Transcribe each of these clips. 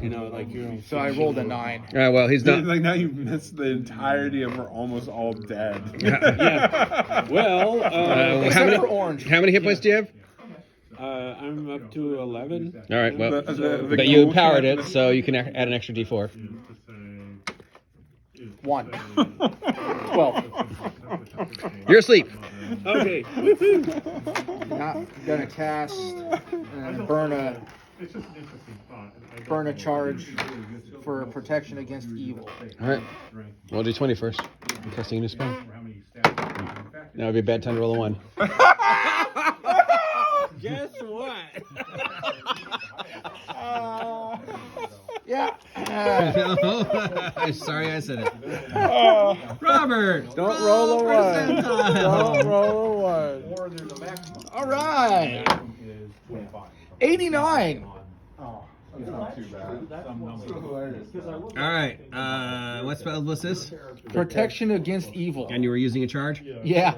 You know, like you're. So I rolled a 9. All right, well, he's not. Like now you've missed the entirety of we're almost all dead. Yeah. Well, Except for orange. How many hit points do you have? I'm up to 11. All right, well, The but you goal powered can't- it, so you can add an extra D4. 1. 12. You're asleep. Okay. Not gonna cast and burn a charge for protection against evil. All right. We'll do 20 first. I'm casting a new spell. Now would be a bad time to roll a 1. Guess what? Yeah. I'm sorry I said it. Robert! Don't roll a 1. Don't roll a 1. All right. 89. It's not too bad. All right. What spell was this? Protection against evil. And you were using a charge? Yeah.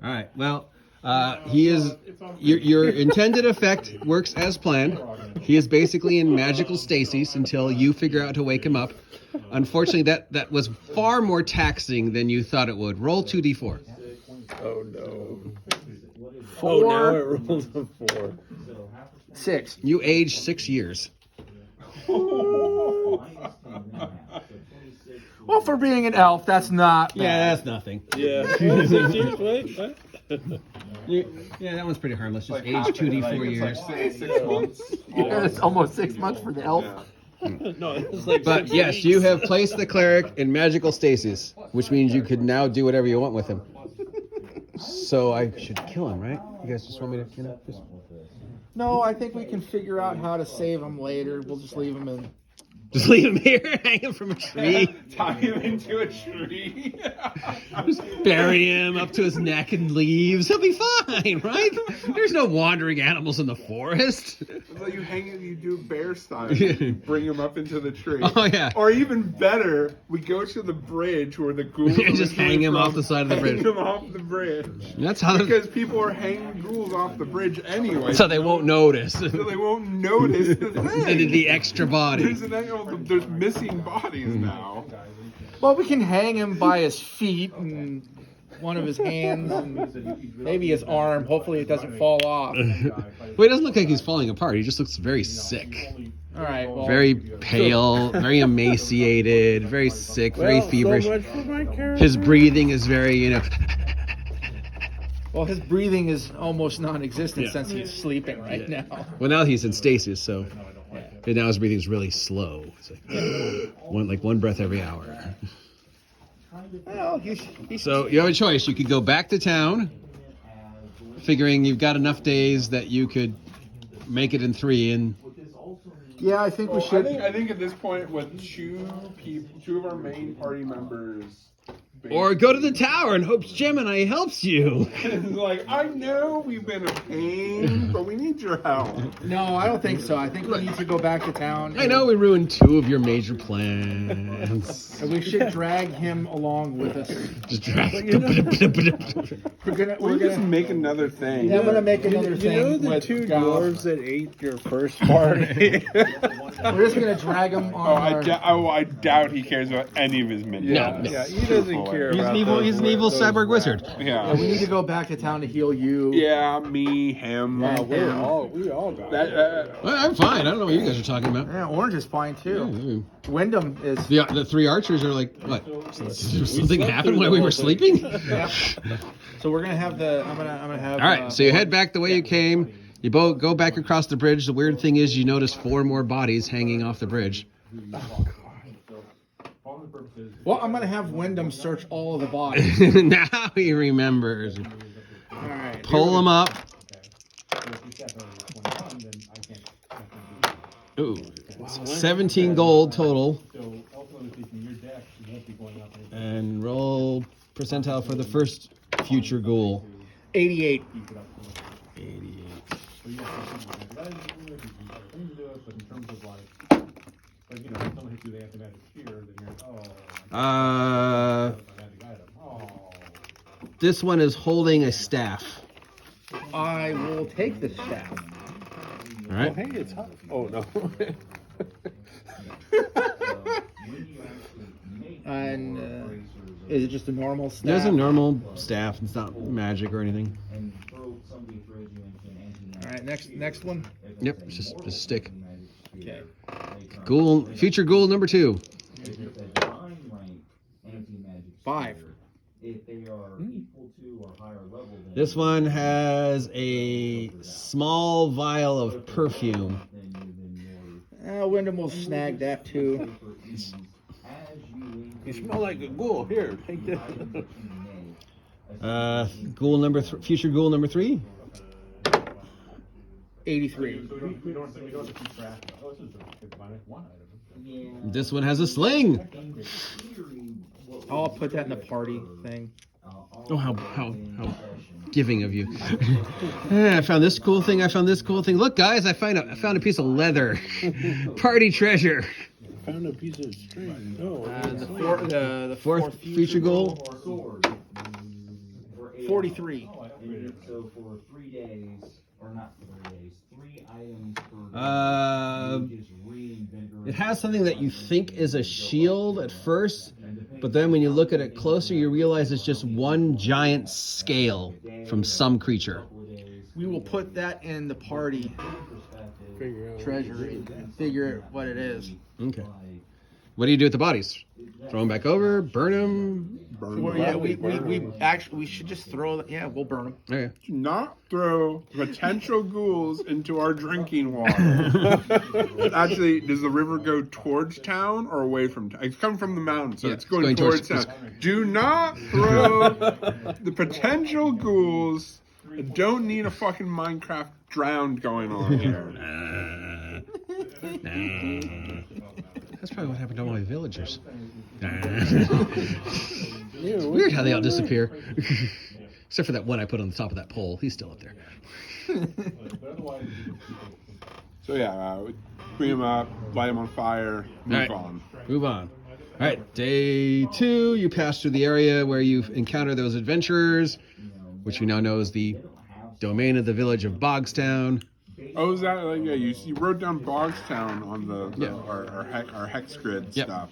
All right. Well, he is. Your intended effect works as planned. He is basically in magical stasis until you figure out how to wake him up. Unfortunately, that was far more taxing than you thought it would. Roll 2d4. Oh no. 4. Oh, now it rolls a 4. 6. You age 6 years. Well, for being an elf, that's not bad. Yeah, that's nothing. Yeah. 6 years? Wait, what? Yeah, that one's pretty harmless. Just age 2d4 years. Like 6 months. Yeah, it's almost 6 months for the elf. No, it's like. But 6 yes, weeks. you have placed the cleric in magical stasis, which means you could now do whatever you want with him. So I should kill him, right? You guys just want me to, just... No, I think we can figure out how to save him later. We'll just leave him in. Just leave him here, hang him from a tree, Tie him into a tree. just bury him up to his neck in leaves. He'll be fine, right? There's no wandering animals in the forest. So you hang it, you do bear style. Yeah. Bring him up into the tree. Oh, yeah. Or even better, we go to the bridge where the ghouls Yeah, just originally hang him from, off the side of the hang bridge. him off the bridge. That's how. Because people are hanging ghouls off the bridge anyway. So they won't notice. So they won't notice the thing. the extra body. There's missing bodies now. Well, we can hang him by his feet and one of his hands and maybe his arm. Hopefully it doesn't fall off. Well, he doesn't look like he's falling apart. He just looks very sick. All right. Well, Very pale, very emaciated, very sick, very feverish. So much for my character. His breathing is very, well, his breathing is almost non-existent since he's sleeping right now. Well, now he's in stasis, so and now his breathing is really slow. It's like one breath every hour. Well, So you have a choice. You could go back to town, figuring you've got enough days that you could make it in 3, and yeah, I think we I should. think at this point, with two of our main party members. or go to the tower and hope Gemini helps you. It's like, I know we've been a pain, but we need your help. No, I don't think so. I think we need to go back to town. I know we ruined 2 of your major plans. And we should drag him along with us. Just drag. We're We just gonna. make another thing. Yeah, I'm gonna make another You thing know the with 2 goblins. dwarves that ate your first party? We're just gonna drag him on. I doubt he cares about any of his minions. No. Yeah, he doesn't care He's about an evil. those He's an evil those cyborg wizard. Yeah. We need to go back to town to heal you. Yeah, me, him. Yeah, we all got it. That, Well, I'm fine. I don't know what you guys are talking about. Yeah, orange is fine too. Wyndham is. The 3 archers are like, what? Something happened while we were sleeping? So we're gonna have the. I'm gonna have. All right, so you head back the way you came. You both go back across the bridge. The weird thing is you notice 4 more bodies hanging off the bridge. Well, I'm gonna have Wyndham search all of the bodies. Now he remembers. All right. Pull them up. Ooh, 17 gold total. And roll percentile for the first future ghoul. 88. 88. This one is holding a staff. I will take the staff. All right. Oh, hey, it's hot. Oh, no. And is it just a normal staff? There's a normal staff. It's not magic or anything. All right, next one. Yep, it's just a stick. Okay. Ghoul, future ghoul number 2. 5. This one has a small vial of perfume. Wyndham will snag that too. You smell like a ghoul. Here, take this. Ghoul number future ghoul number 3. 83. This one has a sling. I'll put that in the party thing. Oh, how giving of you. I found this cool thing. I found this cool thing. Look, guys, I found a piece of leather. Party treasure. Found a piece of string. No, The Fourth feature goal. 43. So for 3 days, or not 3 days, 3 items per It has something that you think is a shield at first, but then when you look at it closer, you realize it's just one giant scale from some creature. We will put that in the party treasure and figure what it is. Okay. What do you do with the bodies? Throw them back over? Burn them? Well, yeah, we should just throw. Yeah, we'll burn them. Okay. Do not throw potential ghouls into our drinking water. Actually, does the river go towards town or away from town? It's coming from the mountain, so Yeah, it's going towards town. Do not throw the potential ghouls. I don't need a fucking Minecraft drowned going on here. That's probably what happened to all my villagers. Weird how they all disappear. Except for that one I put on the top of that pole. He's still up there. So yeah, bring them up, light them on fire, move on. Move on. All right, day 2, you pass through the area where you encounter those adventurers, which we now know is the domain of the village of Bogstown. Oh, is that like, yeah? You wrote down Bogstown on our hex grid stuff.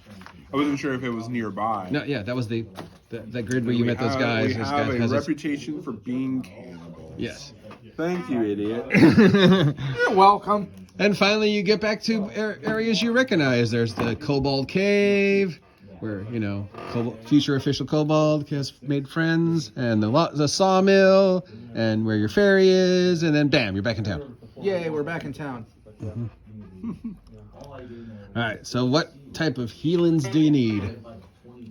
I wasn't sure if it was nearby. No, yeah, that was the grid where you met those guys. We Those have guys a reputation for being cannibals. Yes. Thank you, idiot. You're welcome. And finally, you get back to areas you recognize. There's the Kobold Cave, where, future official Kobold has made friends, and the sawmill, and where your ferry is, and then bam, you're back in town. Yay, we're back in town. Mm-hmm. All right, so what type of healings do you need?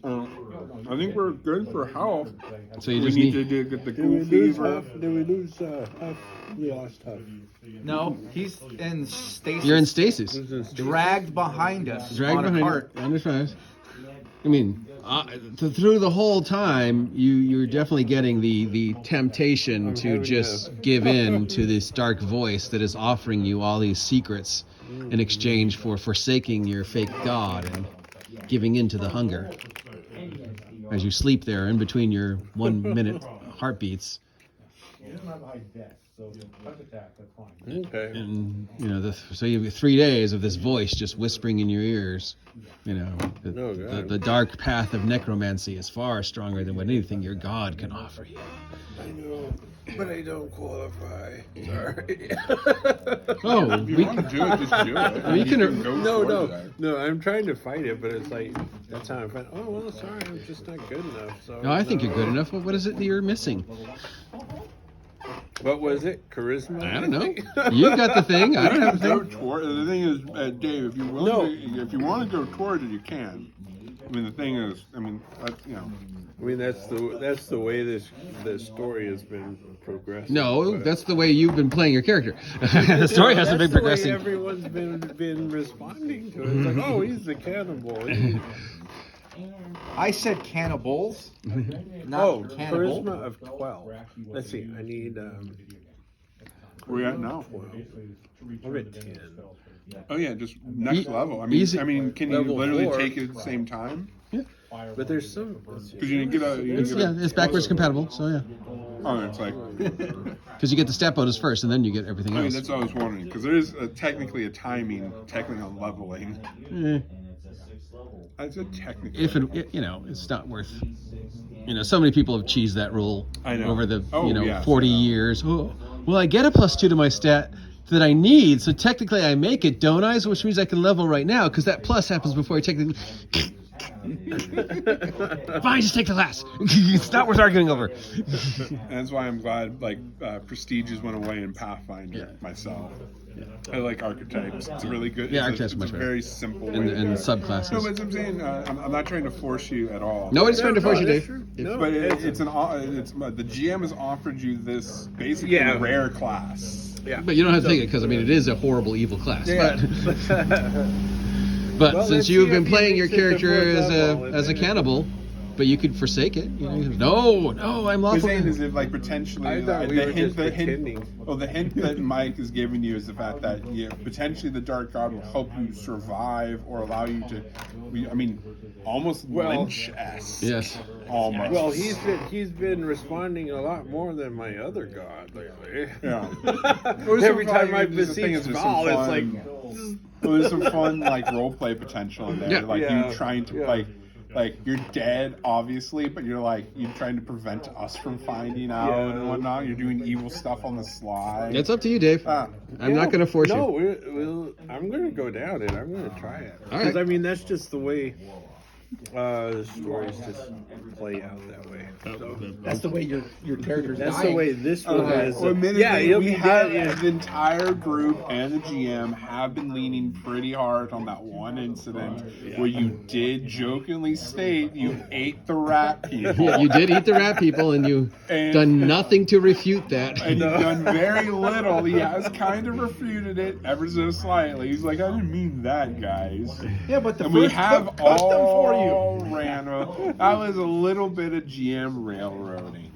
I think we're good for health. So you We just need to get the ghoul fever. Did we lose half? We lost half. No, he's in stasis. You're in stasis. Dragged behind us. Dragged on a behind cart. you. Understand? I mean, through the whole time, you're definitely getting the temptation to just give in to this dark voice that is offering you all these secrets in exchange for forsaking your fake god and giving in to the hunger. As you sleep there in between your 1 minute heartbeats. Okay. And so you have 3 days of this voice just whispering in your ears. The dark path of necromancy is far stronger than what anything your god can offer you. I know, but I don't qualify. Sorry. Oh, If you want to do it, just do it. We can- go towards that. No. I'm trying to fight it, but it's like that's how I fight. Oh well, sorry, I'm just not good enough. So. No, I think you're good enough. But what is it that you're missing? What was it? Charisma? I don't know. You've got the thing. I don't have the Go thing. toward, the thing is, Dave, if you want to go towards it, you can. I mean, the thing is, I mean, that's the way this story has been progressing. No, but- that's the way you've been playing your character. The story hasn't been That's the way progressing. everyone's been responding to it. It's like, oh, he's the cannibal. I said cannibals, not cannibal. Charisma of 12. Let's see. I need where you at now? 12. I'm at 10. Oh yeah, just next level. I mean, Easy. can you Level literally 4. take it at the same time? Yeah. But there's some. Because you didn't get a. You It's, didn't get yeah, it's backwards compatible, so yeah. Oh, it's like. Because you get the stat bonus first, and then you get everything I mean, else. that's what I was wondering. Because there is technically a timing, technically on leveling. Eh, I said technically. if it, you know, it's not worth. You know, so many people have cheesed that rule I know. over the Oh, yeah, 40 years. Oh, well, I get a +2 to my stat that I need, so technically I make it, don't I? So which means I can level right now because that plus happens before I technically. Fine, just take the last. It's not worth arguing over. And that's why I'm glad Prestiges went away in Pathfinder myself. I like archetypes. It's a really good. Yeah, it's archetypes a much better. very simple And way to do it. subclasses. No, but I'm saying I'm not trying to force you at all. Nobody's trying to force you, that's Dave. true. If- No, But it's the GM has offered you this basically Yeah. rare class. yeah. But you don't have to take it because I mean it is a horrible evil class. Yeah. But Well, since let's you've see been if he playing your makes it to character fourth level, and as a then- cannibal, but you could forsake it. You know, no, I'm What I'm lawful. saying is if like potentially I thought we the were hint just the hint pretending. the hint that Mike is giving you is the fact that potentially the Dark God will help you survive or allow you to I mean almost Lynch-esque. Yes. Almost. Well, he's been responding a lot more than my other god lately. Yeah. Every time I There's the thing beseech is there's some Gaul, it's fun- like. well, there's some fun like role play potential in there. Yeah. Like Yeah. you trying to Yeah. like you're dead obviously, but you're trying to prevent us from finding out Yeah. and whatnot. You're doing evil stuff on the sly. It's up to you, Dave. Ah. I'm not going to force No, you. I'm going to go down and I'm going to try it. All Because right. I mean, that's just the way the stories just play out that way. So, That's the way your character's that's dying. the way this one has. Well, admittedly, Yeah, he'll we be have dead. the entire group and the GM have been leaning pretty hard on that one incident where you did jokingly state you ate the rat people. Yeah, you did eat the rat people, and you've And- done nothing to refute that. And you've done very little. He has kind of refuted it ever so slightly. He's like, I didn't mean that, guys. Yeah, but the And we first have custom for you. all ran. That was a little bit of GM railroading,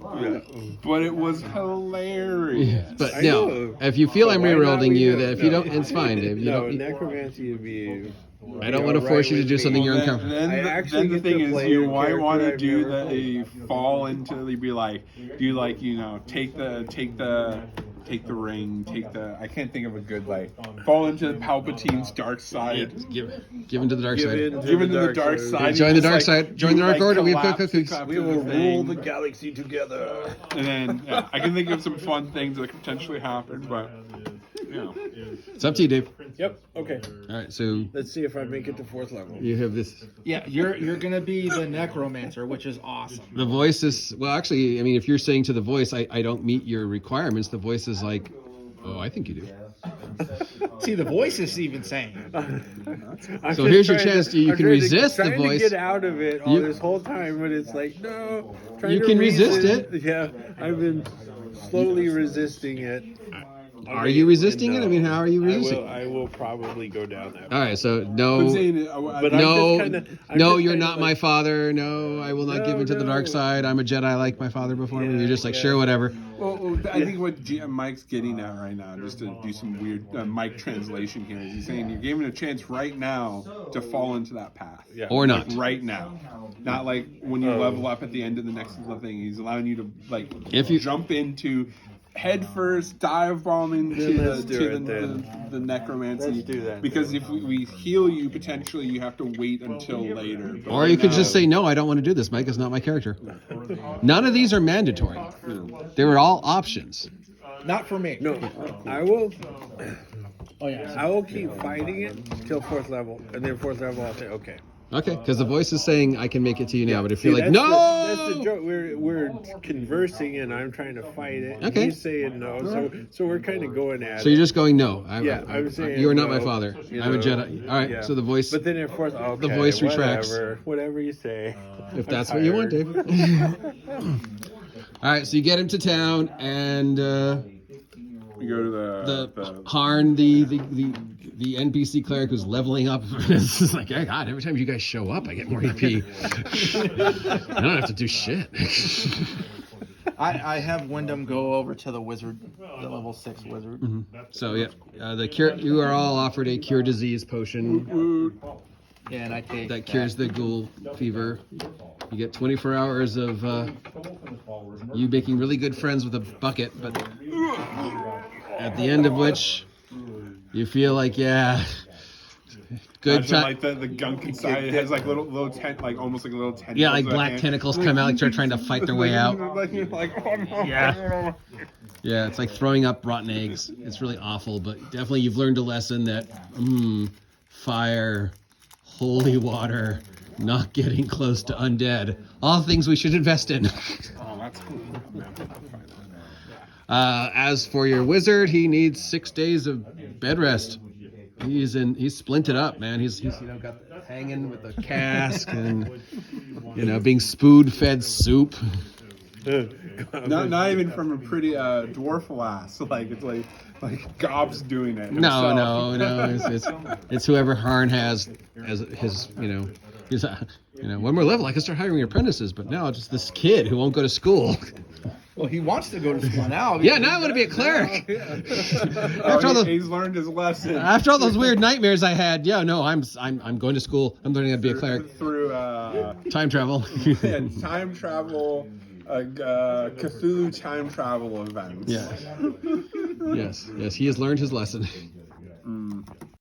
but it was hilarious. But I no, know. if you feel I'm Why not rerailroading we you, do that it? if you No. don't, it's fine, Dave. You No, don't. necromancy would be. I don't want to force you to do something you're Then, uncomfortable. then, I the, actually then the get thing to is, play you a might character want to I've do never that. played. You fall into, you'd be like, do like, take the ring, I can't think of a good fall into Palpatine's dark side. Give into the dark Give side. in to Give into the dark side. Join You the just, dark side. Join the you, dark order. We have collapse cookies. after We will the rule thing. the galaxy together. And then I can think of some fun things that could potentially happen, but It's up to you, Dave. Yep. Okay. All right, so Let's see if I make it to fourth level. you have this. Yeah, you're gonna be the necromancer, which is awesome. The voice is well. Actually, I mean, if you're saying to the voice, I don't meet your requirements. The voice is like, oh, I think you do. See, the voice is even saying. I'm So just here's your trying chance to- to- you I'm can trying to- resist the trying voice. To get out of it all You- this whole time, but it's like no. trying You to can resist reason- it. Yeah, I've been slowly resisting it. Are you resisting it? I mean, how are you resisting? I will probably go down that. All right, so I'm no, saying, But I'm no, just kinda- I'm no, just you're kinda not my like- father. No, I will not No, give into the dark no. side. I'm a Jedi like my father before me. Yeah, You're just like, yeah. sure, whatever. Well, I think what Mike's getting at right now, just to do some weird Mike translation here, is he's saying you're giving a chance right now to fall into that path. Yeah. Or not. Like right now. Not like when you level up at the end of the next thing. He's allowing you to If you- jump into head first, dive bombing Then to, let's the, do to it then. the necromancy. Let's do that Because if we heal you, potentially you have to wait until later. But Or right you could now- just say, no, I don't want to do this. Mike is not my character. None of these are mandatory. They were all options. Not for me. No, I will. Oh yeah. I will keep fighting it till fourth level, and then fourth level I'll say okay. Okay, because the voice is saying, I can make it to you now. But if See, you're like, that's no! that's the joke. We're conversing, and I'm trying to fight it. and Okay. He's saying no, so we're kind of going at So you're it. just going, no. I'm saying you are not my no, father. you I'm a know, Jedi. All right, yeah. so the voice, But then at fourth, okay, voice retracts. Whatever you say. if I'm that's what you want, tired. Dave. All right, so you get him to town, and You go to the Harn, the NPC cleric who's leveling up. It's just like, hey, God, every time you guys show up, I get more EP. I don't have to do shit. I have Wyndham go over to the wizard, the level 6 wizard. So yeah, the cure. You are all offered a cure disease potion. Yeah, and I take that cures the ghoul fever. You get 24 hours of you making really good friends with a bucket, but at the end of which you feel like, yeah, good Imagine, time. like the gunk inside it has like little like almost like a little tentacles. Yeah, like black tentacles come out, like they're trying to fight their way out. Like, you're like, oh no. Yeah. Yeah, it's like throwing up rotten eggs. It's really awful, but definitely you've learned a lesson that fire, holy water, not getting close to undead, all things we should invest in. Oh, that's cool. As for your wizard, he needs 6 days of bed rest. He's splinted up, man. He's got hanging with a cask and being spoon-fed soup. Not even from a pretty dwarf lass. Like it's like Gob's doing it. No. himself. It's whoever Harn has as his. He's one more level, I can start hiring apprentices. But now it's just this kid who won't go to school. Well, he wants to go to school now. Yeah, now I want to be a cleric. He's learned his lesson. After all those weird nightmares I had, I'm going to school. I'm learning how to be a cleric. Through Time travel. time travel, Cthulhu time travel events. Yes. He has learned his lesson.